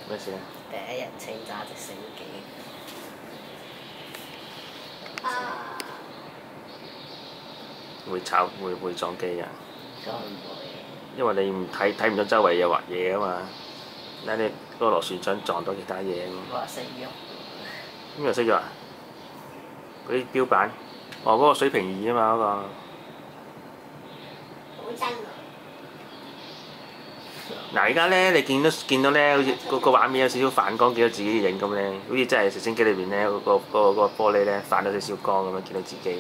咩事啊？第一人稱揸直升機。會撞機啊？應該唔會。因為你唔睇唔到周圍有畫嘢啊嘛，嗱你嗰個螺旋槳撞到其他嘢啊嘛。話識喐。邊個識咗啊？嗰啲標板，哦嗰個水平儀啊嘛嗰個。好真喎！嗱而家咧，你見到咧，好似個畫面有少少反光，見到自己影咁咧，好似真係直升機裏邊咧個玻璃咧反咗少少光咁樣，見到自己咁樣。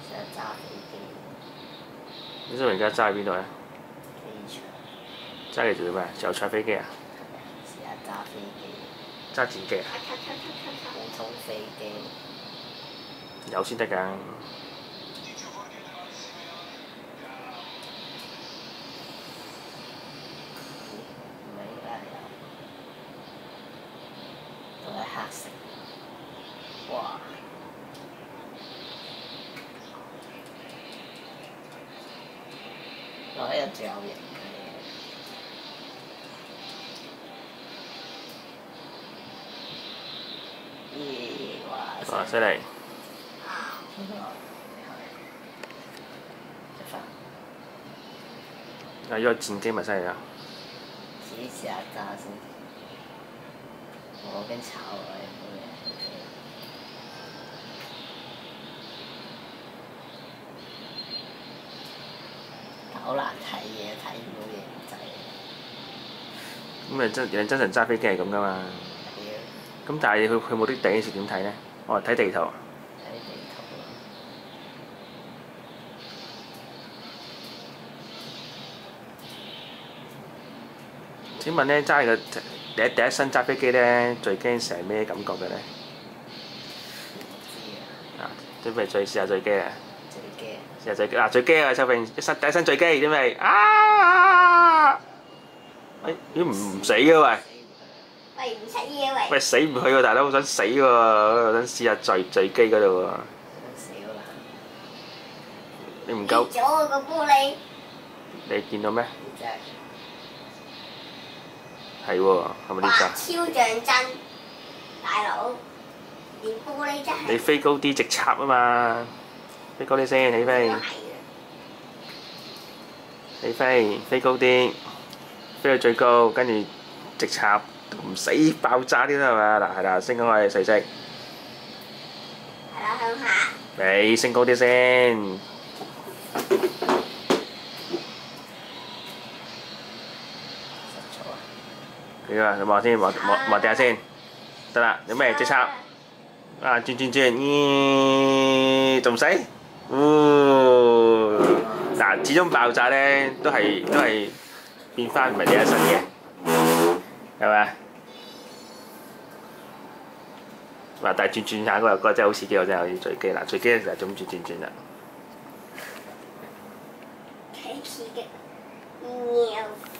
成日揸飛機。你想而家揸喺邊度啊？機場。揸嚟做咩？就坐飛機啊？成日揸飛機。揸戰機啊？普通飛機。有先得㗎。唔係而家有。都係黑色。哇！我一日仲有型嘅。咦！哇！犀利！啊！呢個戰機咪犀利啊！自己試下揸先。我驚炒啊！好難睇嘢，睇唔到嘢咁滯。咁你真實揸飛機係咁㗎嘛？咁但係去目的地嗰時點睇呢？我睇地圖。睇地圖咯。請問呢，揸個第一身揸飛機呢，最驚係咩感覺嘅呢？唔知啊。啊！準備試下墜機啊！最驚。試下墜機嗱，墜機啊！秋榮第一身墜機準備啊！咦唔死嘅喂！喂唔使嘢喂！喂死唔去喎，大佬好想死喎，想試下墜機嗰度喎。死啦！你唔夠。跌咗個玻璃。你見到咩？真係。係喎，係咪呢哇！個？超像真，大佬，連玻璃真係。你飛高啲直插啊嘛！飛高啲先，起飛。起飛高啲，飛到最高，跟住直插，唔死爆炸啲啦係嘛？嗱係啦，升開細息。係啦，向下。你升高啲先。你話你望先，望地下先，得啦，有咩即插？啊轉，咦仲唔死？嗱，始終爆炸咧都係變翻唔係第一身嘅，係咪？嗱，但係轉下嗰個真係好刺激，我真係好似墜機啦！墜機嘅時候就咁轉啦。幾刺激！喵！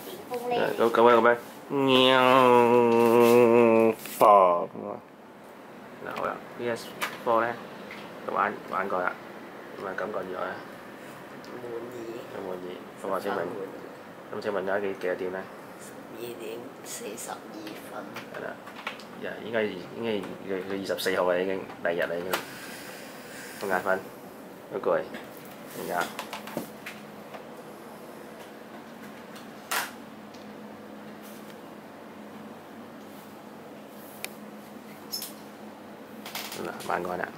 電玻璃。咁樣。喵放嗱好啦 ，PS4 咧都玩過啦，咁啊感覺如何咧？滿意。有滿意？咁我請問，而家幾多點咧12:42。係啦，應該佢24號啊已經，第二日啦已經，好眼瞓，好攰，而家。晚安啦。